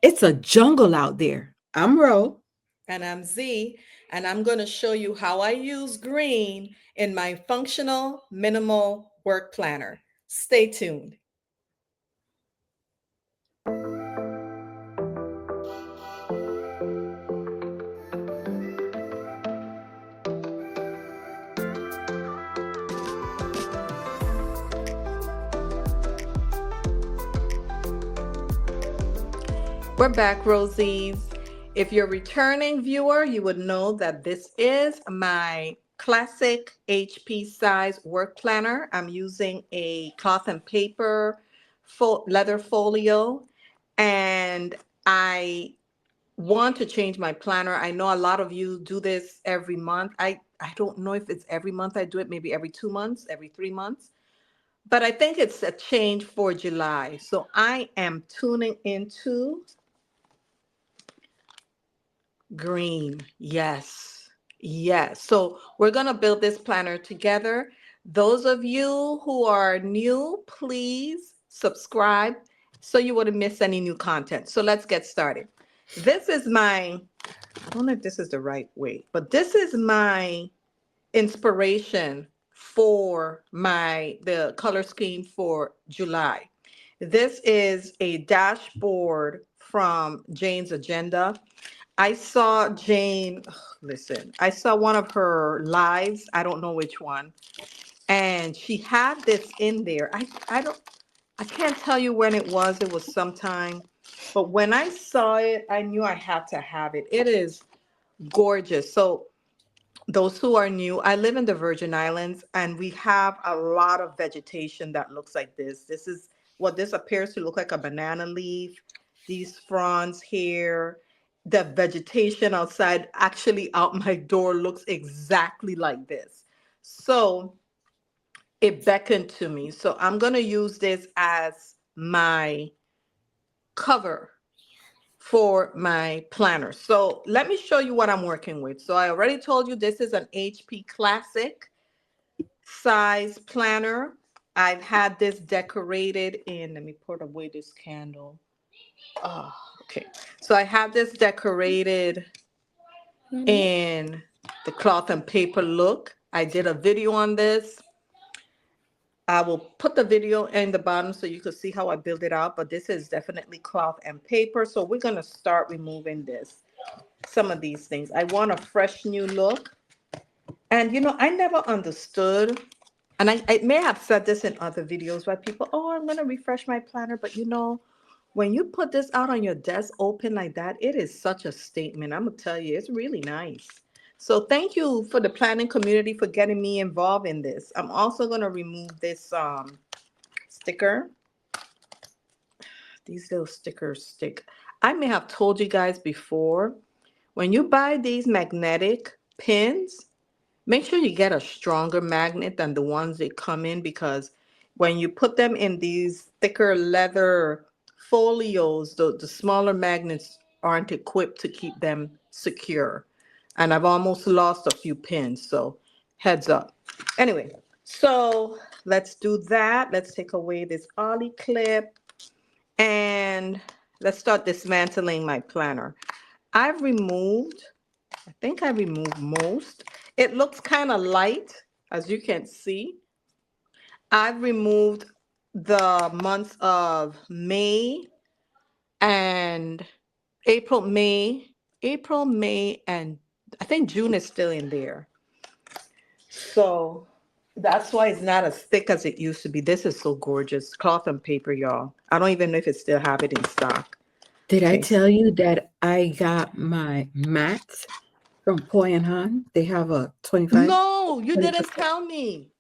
It's a jungle out there. I'm Ro. And I'm Z, and I'm going to show you how I use green in my functional minimal work planner. Stay tuned. We're back, Rosies. If you're a returning viewer, you would know that this is my classic HP size work planner. I'm using a cloth and paper leather folio, and I want to change my planner. I know a lot of you do this every month. I don't know if it's every month I do it, maybe every 2 months, every 3 months, but I think it's a change for July. So I am tuning into green. Yes. Yes. So we're going to build this planner together. Those of you who are new, please subscribe so you wouldn't miss any new content. So let's get started. This is my, I don't know if this is the right way, but this is my inspiration for the color scheme for July. This is a dashboard from Jane's Agenda. I saw Jane, listen, I saw one of her lives, I don't know which one, and she had this in there. I can't tell you when it was. It was sometime, but when I saw it, I knew I had to have it. It is gorgeous. So those who are new, I live in the Virgin Islands and we have a lot of vegetation that looks like this. This is what this appears to look like, a banana leaf. These fronds here, the vegetation outside, actually out my door, looks exactly like this. So it beckoned to me. So I'm going to use this as my cover for my planner. So let me show you what I'm working with. So I already told you this is an HP Classic size planner. I've had this decorated in, let me put away this candle. Oh, okay. So I have this decorated in the cloth and paper look. I did a video on this. I will put the video in the bottom so you can see how I build it out, but this is definitely cloth and paper. So we're going to start removing some of these things. I want a fresh new look. And I never understood, and I may have said this in other videos where people, oh, I'm going to refresh my planner. But when you put this out on your desk open like that, it is such a statement. I'm going to tell you, it's really nice. So thank you for the planning community for getting me involved in this. I'm also going to remove this sticker. These little stickers stick. I may have told you guys before, when you buy these magnetic pins, make sure you get a stronger magnet than the ones they come in, because when you put them in these thicker leather folios, the smaller magnets aren't equipped to keep them secure. And I've almost lost a few pins, so heads up. Anyway, so let's do that. Let's take away this ollie clip and let's start dismantling my planner. I think I removed most. It looks kind of light, as you can see. I've removed the months of May and April, May, and I think June is still in there. So that's why it's not as thick as it used to be. This is so gorgeous. Cloth and paper, y'all. I don't even know if it still have it in stock. Did I Okay. tell you that I got my mats from Poi and Han? They have a 25, No, you didn't 20%. tell me.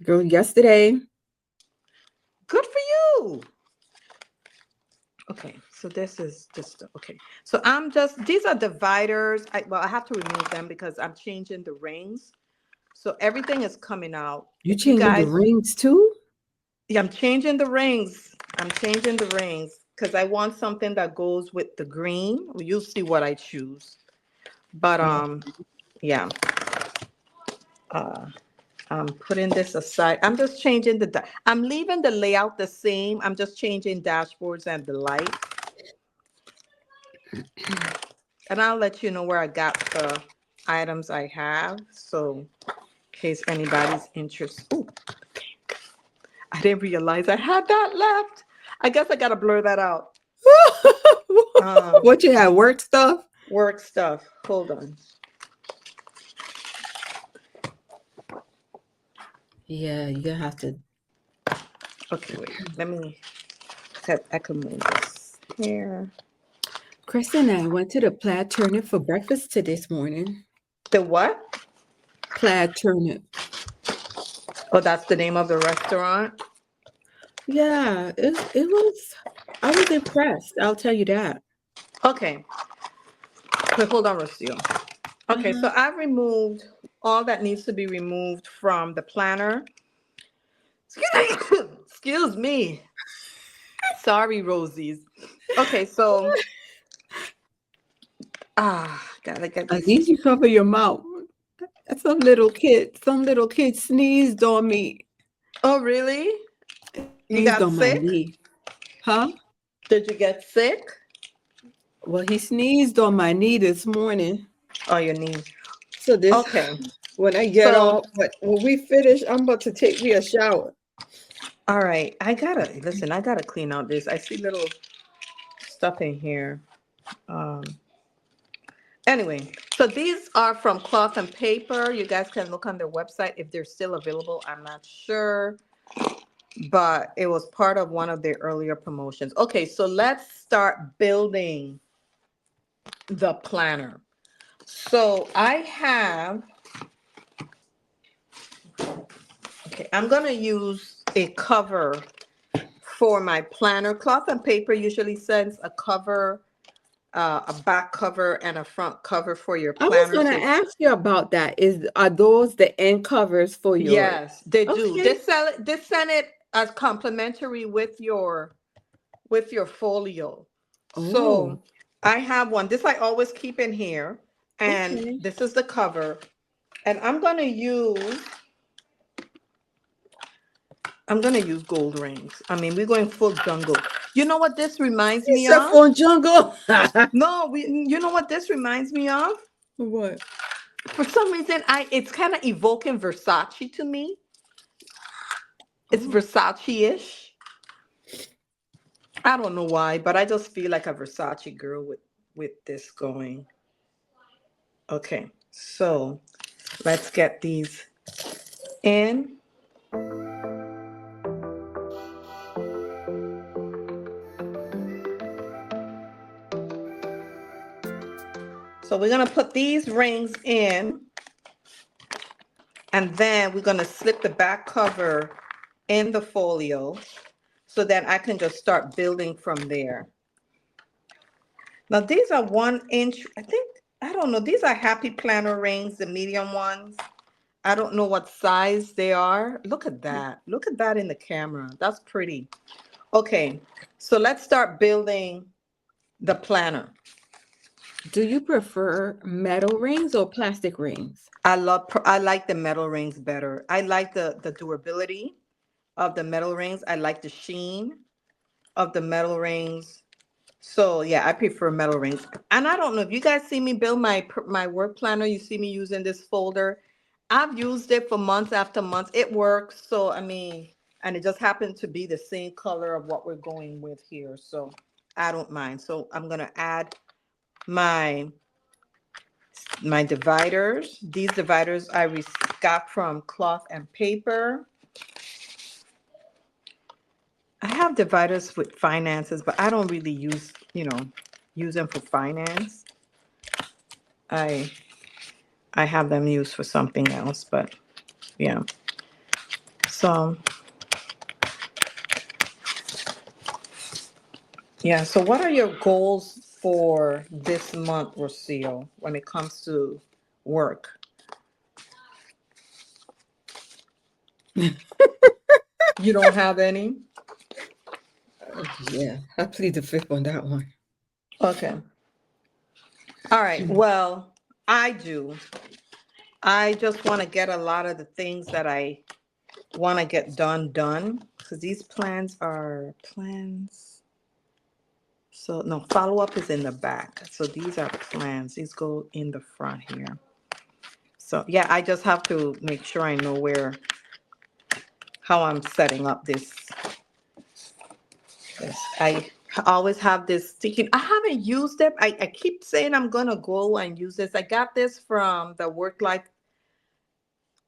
Girl, yesterday. Good for you. Okay, so this is just okay. So these are dividers. I have to remove them because I'm changing the rings. So everything is coming out. You If you changing the guys, rings too? yeah, I'm changing the rings. I'm changing the rings because I want something that goes with the green. You'll see what I choose. But Yeah. yeah. Uh, I'm putting this aside. I'm just changing I'm leaving the layout the same. I'm just changing dashboards and the light. And I'll let you know where I got the items I have. So in case anybody's interested. Ooh, I didn't realize I had that left. I guess I got to blur that out. What you have? Work stuff? Work stuff. Hold on. Yeah, you're gonna have to. Okay, wait. Let me. I can move this here. Kristen and I went to the plaid turnip for breakfast this morning. The what? Plaid turnip. Oh, that's the name of the restaurant. Yeah, it was. I was impressed. I'll tell you that. Okay. Wait, hold on, Rocio. Okay, so Uh-huh. I've removed all that needs to be removed from the planner. Excuse me. Sorry, Rosies. Okay, so gotta get At these. least you cover your mouth. Some little kid sneezed on me. Oh, really? You Sneezed got on my sick? knee. Huh? Did you get sick? Well, he sneezed on my knee this morning. Oh, your knee. So this, Okay. when I get So, off, but when we finish, I'm about to take me a shower. all right. I gotta clean out this. I see little stuff in here. Um, anyway, so these are from Cloth and Paper. You guys can look on their website if they're still available. I'm not sure, but it was part of one of their earlier promotions. Okay, so let's start building the planner. So I have, okay, I'm going to use a cover for my planner. Cloth and Paper usually sends a cover, a back cover and a front cover for your I was planner. gonna ask you about that. Are those the end covers for your? Yes, they do. Okay. They send it as complimentary with your folio. Oh, So I have one. This I always keep in here, and okay. this is the cover. And I'm gonna use gold rings. I mean, we're going full jungle. You know what this reminds me Except of? for jungle. No, you know what this reminds me of? What? For some reason, it's kind of evoking Versace to me. It's Oh, Versace-ish. I don't know why, but I just feel like a Versace girl with this going. Okay, so let's get these in. So we're gonna put these rings in, and then we're gonna slip the back cover in the folio so that I can just start building from there. Now these are 1 inch, I don't know, these are Happy Planner rings, the medium ones. I don't know what size they are. Look at that. Look at that in the camera. That's pretty. Okay, so let's start building the planner. do you prefer metal rings or plastic rings? I like the metal rings better. I like the durability of the metal rings. I like the sheen of the metal rings. So yeah, I prefer metal rings. And I don't know if you guys see me build my work planner. You see me using this folder. I've used it for months after months. It works. So I mean, and it just happened to be the same color of what we're going with here. So I don't mind. So I'm gonna add my dividers. These dividers I got from Cloth and Paper. I have dividers with finances, but I don't really use them for finance. I have them used for something else, but yeah. So yeah, so what are your goals for this month, Rocio, when it comes to work? You don't have any? Yeah, I plead the fifth on that one. Okay. All right. Well, I do. I just want to get a lot of the things that I want to get done because these plans are plans. So no, follow-up is in the back. So these are plans. These go in the front here. So yeah, I just have to make sure I know how I'm setting up this. I always have this sticky. I haven't used it. I keep saying I'm gonna go and use this. I got this from the Work Life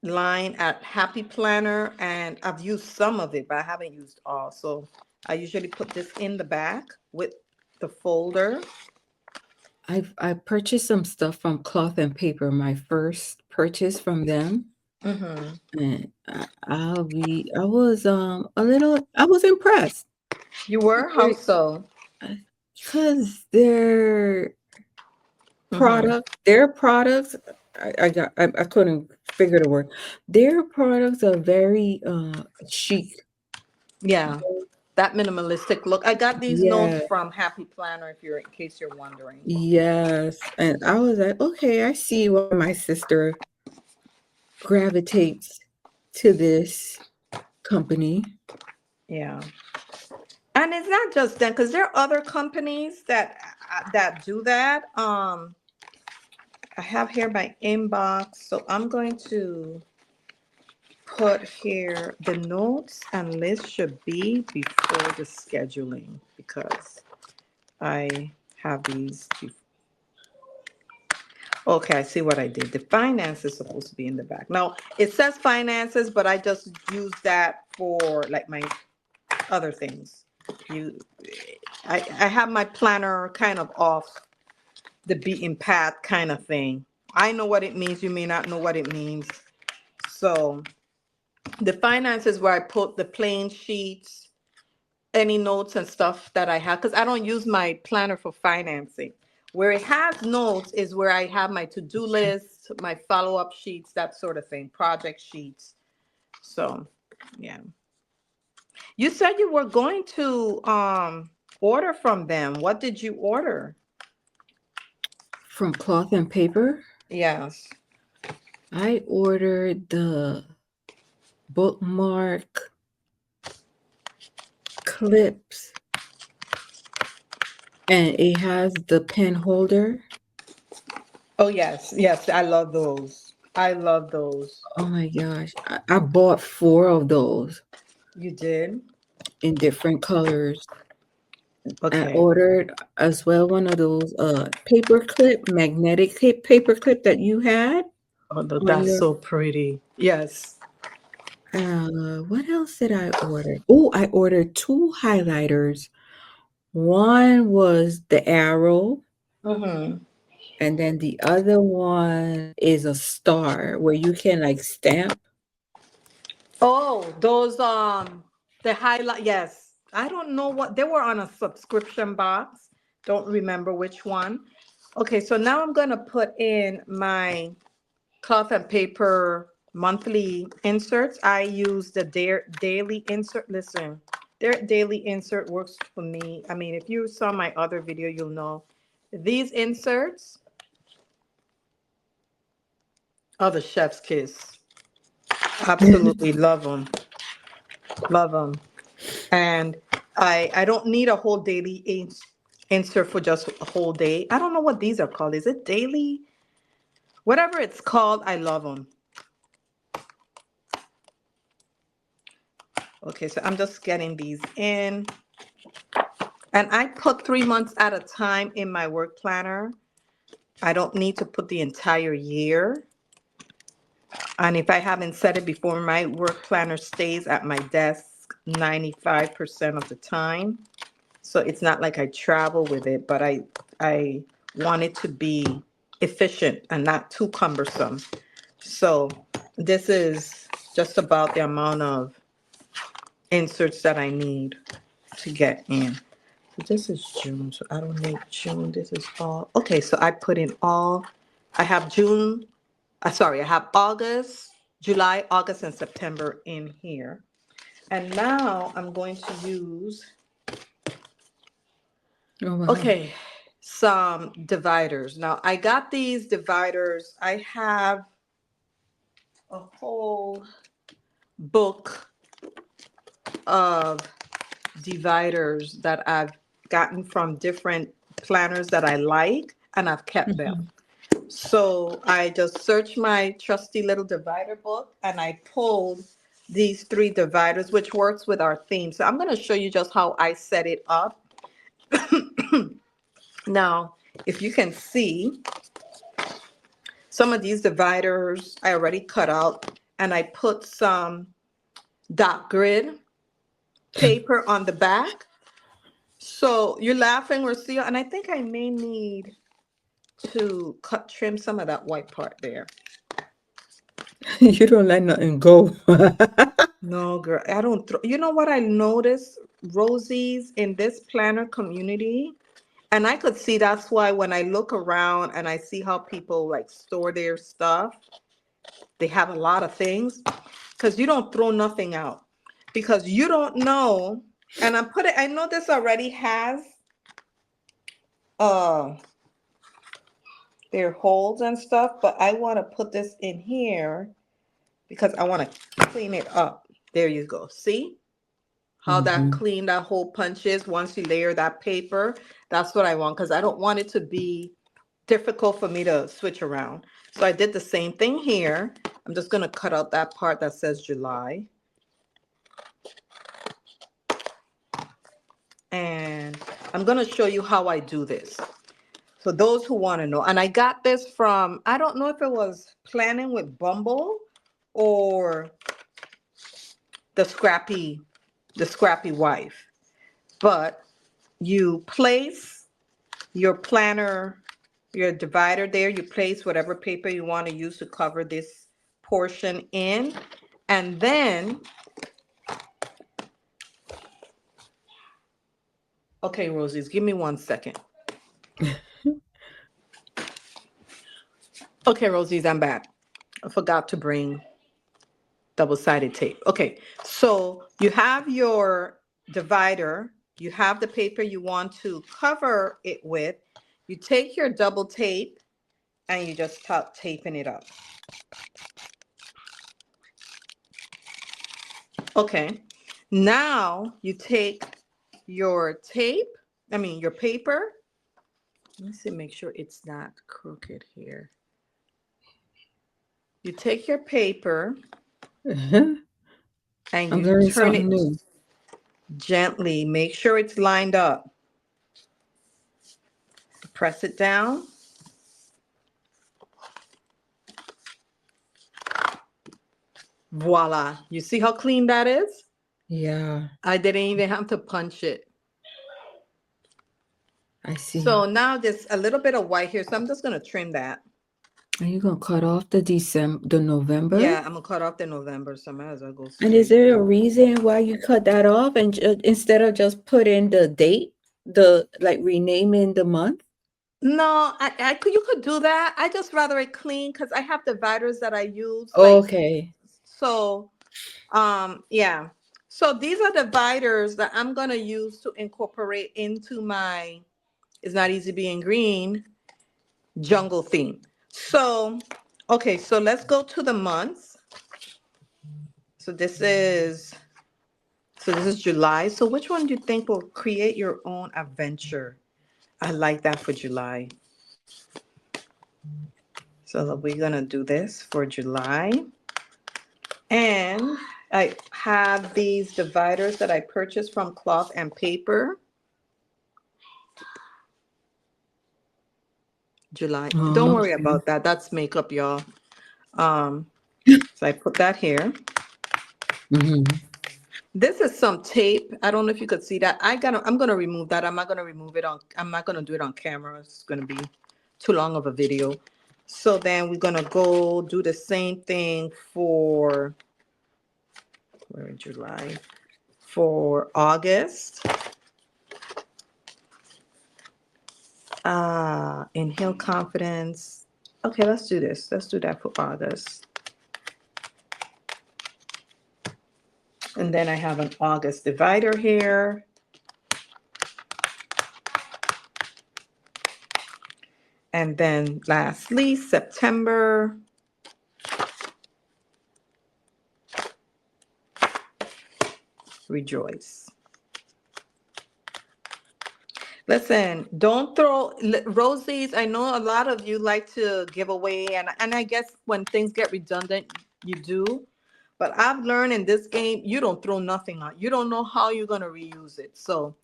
line at Happy Planner, and I've used some of it, but I haven't used all. So I usually put this in the back with the folder. I purchased some stuff from Cloth and Paper, my first purchase from them. Mm-hmm. And I was impressed. You were? How so? Because their Mm-hmm. products, I couldn't figure the word. Their products are very chic. Yeah, that minimalistic look. I got these notes Yeah, from Happy Planner, in case you're wondering. yes. And I was like, okay, I see why my sister gravitates to this company. Yeah. And it's not just them, because there are other companies that do that. I have here my inbox, so I'm going to put here the notes and list should be before the scheduling, because I have these. Okay, I see what I did. The finance is supposed to be in the back. Now it says finances, but I just use that for like my other things. You, I have my planner kind of off the beaten path kind of thing. I know what it means. You may not know what it means. So the finance is where I put the plain sheets, any notes and stuff that I have, because I don't use my planner for financing. Where it has notes is where I have my to-do list, my follow-up sheets, that sort of thing, project sheets. So, yeah. You said you were going to order from them. What did you order? From Cloth and Paper, Yes. I ordered the bookmark clips, and it has the pen holder. Oh, yes. Yes, I love those. I love those. Oh my gosh. I bought 4 of those You did? in different colors. I Okay. ordered as well one of those paper clip, magnetic paper clip that you had Oh, no, on that's your so pretty. Yes. what else did I order? Oh, I ordered 2 highlighters. One was the arrow, Mm-hmm. and then the other one is a star where you can like stamp. Oh, those the highlight, yes. I don't know what they were on a subscription box. Don't remember which one. Okay, so now I'm gonna put in my cloth and paper monthly inserts. I use their daily insert. Listen, their daily insert works for me. I mean, if you saw my other video, you'll know these inserts are the chef's kiss. Absolutely love them. Love them. And I don't need a whole daily insert for just a whole day. I don't know what these are called. Is it daily? Whatever it's called, I love them. Okay, so I'm just getting these in. And I put 3 months at a time in my work planner. I don't need to put the entire year. And if I haven't said it before, my work planner stays at my desk 95% of the time. So it's not like I travel with it, but I want it to be efficient and not too cumbersome. So this is just about the amount of inserts that I need to get in. This is June, so I don't need June. This is all. Okay, so I put in all. I have June. Sorry, I have August, July, August, and September in here. And now I'm going to use, Oh wow. okay, some dividers. Now I got these dividers. I have a whole book of dividers that I've gotten from different planners that I like, and I've kept them. So I just searched my trusty little divider book and I pulled these three dividers, which works with our theme. So I'm going to show you just how I set it up. Now, if you can see, some of these dividers I already cut out, and I put some dot grid paper on the back. So you're laughing, Rocio, and I think I may need to trim some of that white part there. You don't let nothing go. No, girl, I don't throw. You know what I noticed, Rosie's, in this planner community? And I could see that's why when I look around and I see how people like store their stuff, they have a lot of things because you don't throw nothing out because you don't know. And I know this already has uh their holes and stuff, but I want to put this in here because I want to clean it up. There you go. See how that Hmm. clean that hole punch is once you layer that paper? That's what I want because I don't want it to be difficult for me to switch around. So I did the same thing here. I'm just going to cut out that part that says July. And I'm going to show you how I do this. For those who want to know. And I got this from, I don't know if it was Planning with Bumble or the Scrappy Wife. But you place your planner, your divider there, you place whatever paper you want to use to cover this portion in. And then, okay, Rosies, give me 1 second. Okay, Rosies, I'm back. I forgot to bring double-sided tape. Okay, so you have your divider, you have the paper you want to cover it with. You take your double tape and you just start taping it up. Okay, now you take your your paper. Let me see, make sure it's not crooked here. You take your paper I'm and you learning turn something it new. gently. Make sure it's lined up. Press it down. Voila. You see how clean that is? Yeah, I didn't even have to punch it. I So see. now there's a little bit of white here, so I'm just going to trim that. Are you gonna cut off the Yeah, November? I'm going to cut off the November, so I might as well go And is straight. there a reason why you cut that off and instead of just put in the date, the like renaming the month? No, you could do that. I just rather it clean because I have dividers that I use. Okay. So, yeah. So these are dividers that I'm going to use to incorporate into my It's Not Easy Being Green jungle theme. So, okay, so let's go to the months. So this is July. So which one do you think will create your own adventure? I like that for July. So we're gonna do this for July. And I have these dividers that I purchased from Cloth and Paper. July. Don't Oh, worry okay. about that. That's makeup, y'all. Um, so I put that here. Hmm. This is some tape. I don't know if you could see that. I'm gonna remove that. I'm not gonna do it on camera. It's gonna be too long of a video. So then we're gonna go do the same thing for where in July? For August. Inhale confidence. Okay, let's do this. Let's do that for August. And then I have an August divider here. And then lastly, September. Rejoice. Listen, don't throw Rosie's. I know a lot of you like to give away, and I guess when things get redundant, you do. But I've learned in this game, you don't throw nothing out. You don't know how you're gonna reuse it. So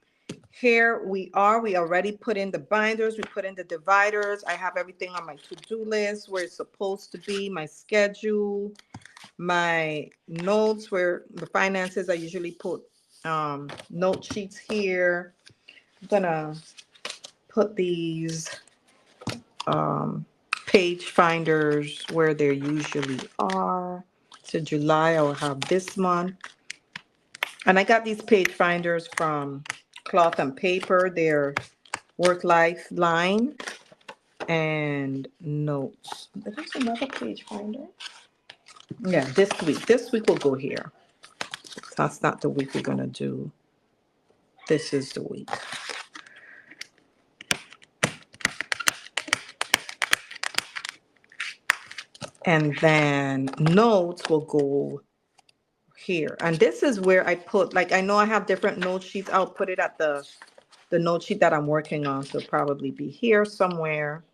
here we are. We already put in the binders. We put in the dividers. I have everything on my to-do list where it's supposed to be. My schedule, my notes, where the finances. I usually put note sheets here. I'm gonna put these um, page finders where they usually are. So July, I will have this month. And I got these page finders from Cloth and Paper. They're work life line and notes. There's another page finder. Yeah, this week. This week will go here. That's not the week we're gonna do. This is the week. And then notes will go here. And this is where I put, like, I know I have different note sheets. I'll put it at the note sheet that I'm working on. So it'll probably be here somewhere.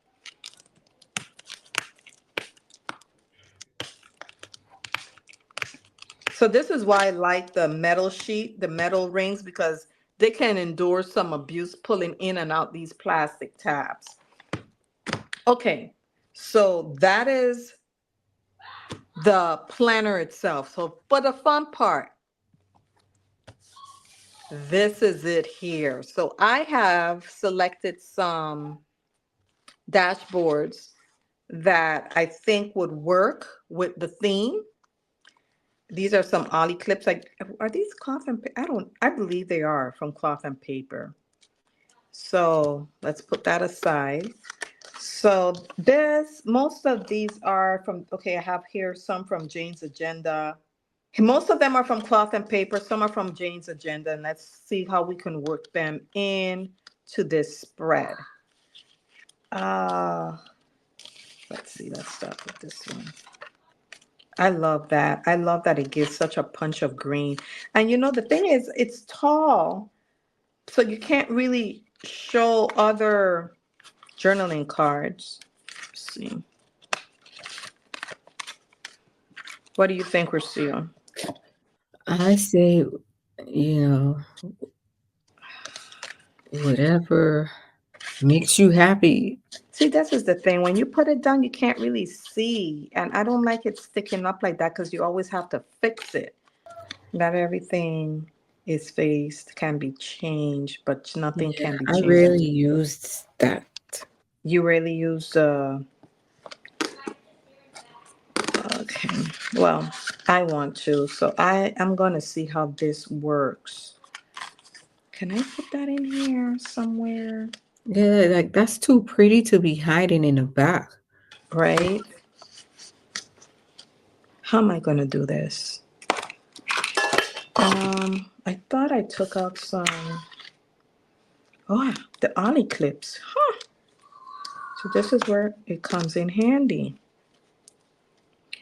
So this is why I like the metal sheet, the metal rings, because they can endure some abuse pulling in and out these plastic tabs. Okay, so that is the planner itself. So for the fun part, this is it here. So I have selected some dashboards that I think would work with the theme. These are some ollie clips. Like, are these cloth and I believe they are from Cloth and Paper. So let's put that aside. So most of these are from, okay, I have here some from Jane's Agenda. Most of them are from Cloth and Paper. Some are from Jane's Agenda. And let's see how we can work them in to this spread. Uh, let's see, let's start with this one. I love that. I love that it gives such a punch of green. And the thing is, it's tall, so you can't really show other journaling cards. Let's see. What do you think, Rocio? I say, you know, whatever makes you happy. See, this is the thing. When you put it down, you can't really see. And I don't like it sticking up like that because you always have to fix it. Not everything is faced, can be changed, but nothing Yeah, can be I changed. rarely used that. You really use okay. Well, I want to. So I'm going to see how this works. Can I put that in here somewhere? Yeah, like that's too pretty to be hiding in the back. Right? How am I going to do this? I thought I took out some. Oh, the ollie clips. Huh. So this is where it comes in handy.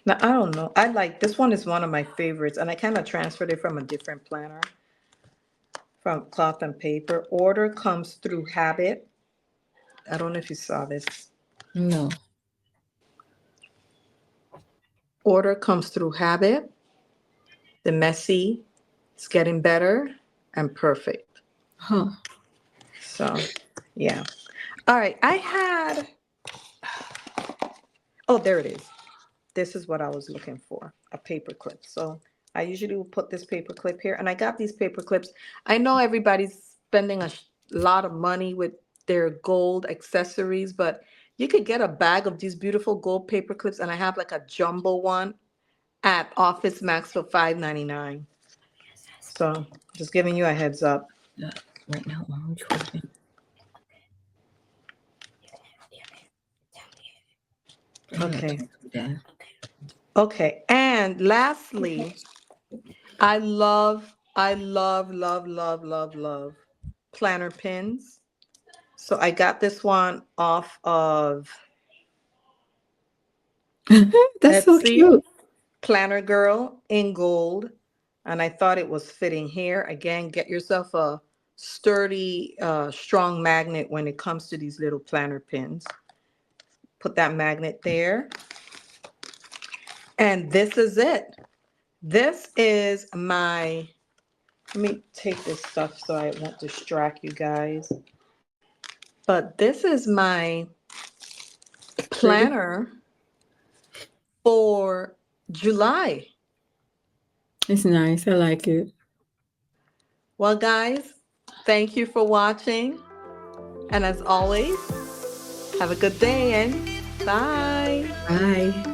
Now, I don't know. I like this one is one of my favorites, and I kind of transferred it from a different planner from Cloth and Paper. Order comes through habit. I don't know if you saw this. No. Order comes through habit. The messy is getting better and perfect. Huh. So, yeah. All right. I had, oh, there it is. This is what I was looking for, a paper clip. So I usually will put this paper clip here, and I got these paper clips. I know everybody's spending a lot of money with their gold accessories, but you could get a bag of these beautiful gold paper clips, and I have like a jumbo one at Office Max for $5.99. So just giving you a heads up. Right now, orange open. Okay. Yeah. Okay. And lastly, I love planner pins. So I got this one off of That's so Etsy, cute. Planner Girl in gold. And I thought it was fitting here. Again, get yourself a sturdy, strong magnet when it comes to these little planner pins. Put that magnet there. And this is it. This is my, let me take this stuff so I won't distract you guys. But this is my Pretty. planner for July. It's nice. I like it. Well, guys, thank you for watching. And as always, have a good day and bye. Bye.